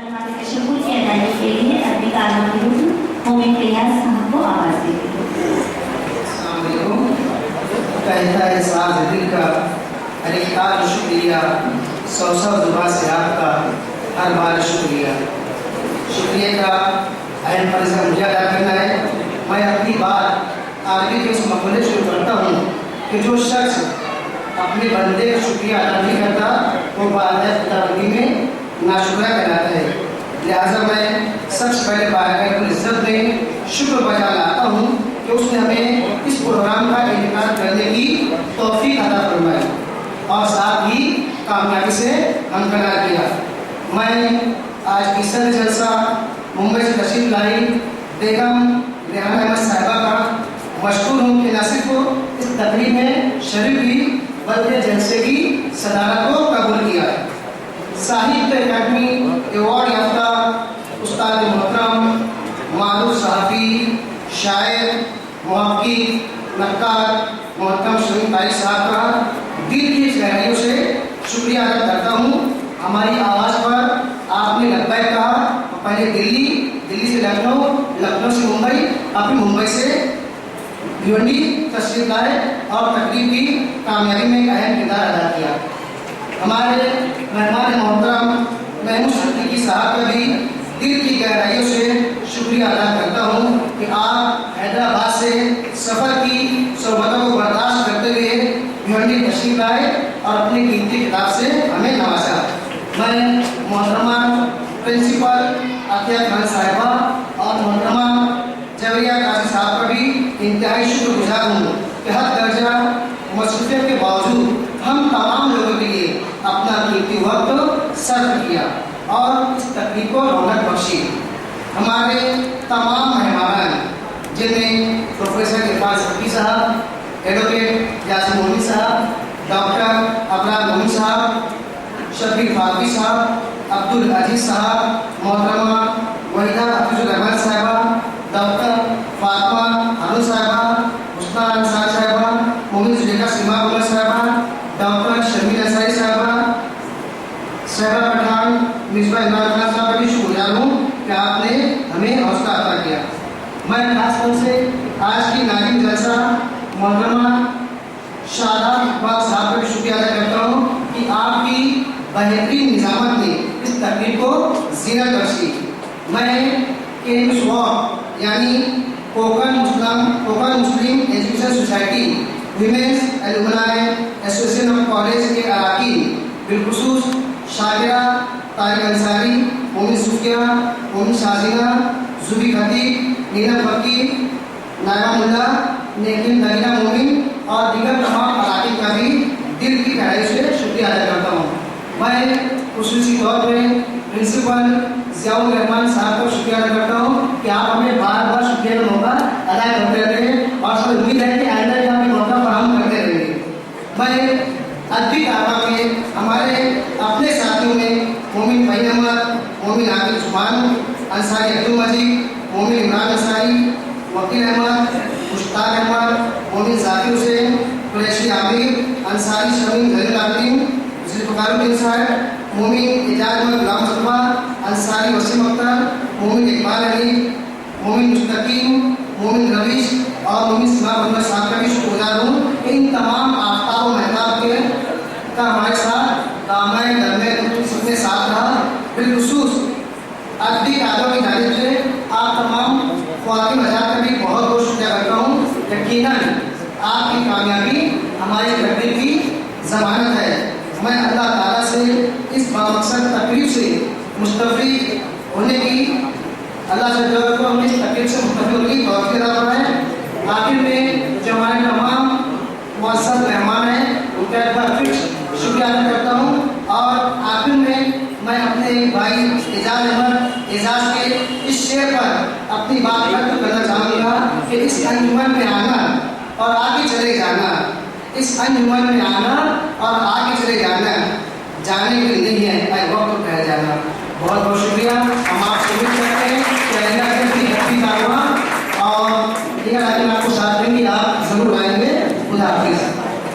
कलमात तशक्कुर की अदायगी के लिए अपने कारनामे मोमिन फैयाज साहब को आवाज़ देते हैं। कहता है साज दिल का अरे आज शुक्रिया, सौ जुबा से आपका हर बार शुक्रिया। शुक्रिया का अहम फर्ज मुझे अदा करना है। मैं अपनी बात आगे के उस मकबले शुरू करता हूँ कि जो शख्स अपने बंदे का शुक्रिया अदा नहीं करता वो बादगी में नाशुक्रा कहलाता है। लिहाजा मैं सबसे पहले बारगाह इज्जत में शुक्र बजा लाता हूँ कि उसने हमें इस प्रोग्राम का इनेकाद करने की तौफीक अता फरमाई और साथ ही कामयाबी से हमकनार किया। मैं आज की सर जलसा मुंबई से तशरीफ लाई बेगम रेहाना अहमद साहिबा का मशहूर हूँ कि न सिर्फ इस तकरीब में शरीक की बल्कि जलसे की सदारत को कबूल किया। साहित्य अकादमी अवार्ड याफ्ता उस्ताद मोहतरम मारूफ सहाफ़ी, शायर, मुहक्किक, नक्कार मोहतरम शमीम तारिक साहब का दिल की गहराइयों से शुक्रिया अदा करता हूँ। हमारी आवाज़ पर आपने लब्बैक कहा। पहले दिल्ली से लखनऊ, लखनऊ से मुंबई, अपनी मुंबई से भिवंडी तशरीफ लाए और तकरीब की कामयाबी में अहम किरदार अदा किया। हमारे मेहमान मोहतरम महमूद सिद्दीकी साहब का भी दिल की गहराइयों से शुक्रिया अदा करता हूँ कि आप हैदराबाद से सफ़र की सोबतों को बर्दाश्त करते हुए भिवंडी तशरीफ लाए और अपनी कीमती किताब से हमें नवाजा। मैं मोहतरमा प्रिंसिपल आतिया खान साहिबा और मोहतरमा जवरिया काजी साहब का भी इंतहाई शुक्रगुजार हूँ कि हर दर्जा मसरूफियत के बावजूद हम तमाम लोगों के लिए अपना कीमती वक्त सर्व किया और इस तकरीब को रौनक बख्शी। हमारे तमाम मेहमान जिनमें प्रोफेसर इरफान सब्की साहब, एडवोकेट यासिन मोमिन साहब, डॉक्टर अबरार मोमिन साहब, शफीक फातमी साहब, अब्दुल अजीज साहब, मोहतरमा वहीदा हफीजुर रहमान साहिबा, डॉक्टर फातिमा हारून साहिबा, हुस्ना अंसार साहिबा, मोमिन जुलेखा सीमा उमर साहिबा, डॉक्टर शर्मीन अंसारी साहिबा, साहिबा पठान, मिसबा इमरान खान साहब का भी शुक्रगुजार हूँ कि आपने हमें हौसला अता किया। मैं खास तौर से आज की नाज़िम जलसा मोहतरमा शादाब इकबाल साहब का भी शुक्रिया अदा करता हूँ कि आपकी बेहतरीन निज़ामत ने इस तकरीब को ज़ीनत बख्शी। मैं KMSWOP यानी Konkan Muslim education society women's alumni association of college के अरकान बिलखुसूस शाकिरा तारिक अंसारी, मोमिन सुफिया, मोमिन शाजीना, जुबी खतीब, नीना फकीर, नायमा मुल्ला, नेकिन नगीना मोमिन और दीगर तमाम अरकान का भी दिल की गहराई से शुक्रिया अदा करता हूँ। मैं खुसूसी तौर पर प्रिंसिपल ज़ियाउर रहमान साहब को शुक्रिया अदा करता हूँ कि आप हमें बार बार शुक्रिया का मौका अदा करते रहते हैं और सब उम्मीद है कि आइंदा भी हमें मौका फराहम करते रहेंगे। मैं अदबी कारवा में हमारे अपने साथियों में मोमिन फ़हीम अहमद, मोमिन आबिद जुबान, अंसारी अब्दुल मजीद, मोमिन इमरान अंसारी, वकील अहमद, मुश्ताक अहमद, मोमिन जाकिर हुसैन, कुरैशी आमिर, अंसारी शमीम जलील आबिदीन, जुल्फ़िकारुद्दीन साहब, मोमिन इजाज़ अहमद गुलाम मुस्तफ़ा, अंसारी वसीम अख्तर, मोमिन इकबाल अली, मोमिन मुस्तकीम, मोमिन रवीश और मोमिन सिमा मोहम्मद साहब का भी शुक्रगुजार हूँ। इन तमाम आफ्ताब और महताब के का हमारे साथ दामाए दरमियान सबने साथ रहा। बिलखुसूस अदबी कादों की जानिब से आप तमाम ख्वातीन हज़रात का भी बहुत बहुत शुक्रिया करता हूँ। यकीनन आपकी कामयाबी हमारी तकरीब की ज़मानत है। मैं अल्लाह ताला से इस बामकसद तकरीब से मुस्तफ़ी होने की अल्लाह से दुआ करता हूँ, इस तकरीब से मुस्तफ़ी होने की तौफ़ीक़ अता फरमाए। आखिर में जो हमारे तमाम मुअज़्ज़ज़ मेहमान हैं उनका एक बार फिर शुक्रिया अदा करता हूँ और आखिर में मैं अपने भाई एजाज अहमद एजाज के इस शेर पर अपनी बात व्यक्त करना चाहूँगा कि इस अंजुमन में आना और आगे चले जाना, इस अंजुमन में आना और आगे चले जाना जाने के लिए नहीं है, वक्त रह जाना। बहुत बहुत शुक्रिया।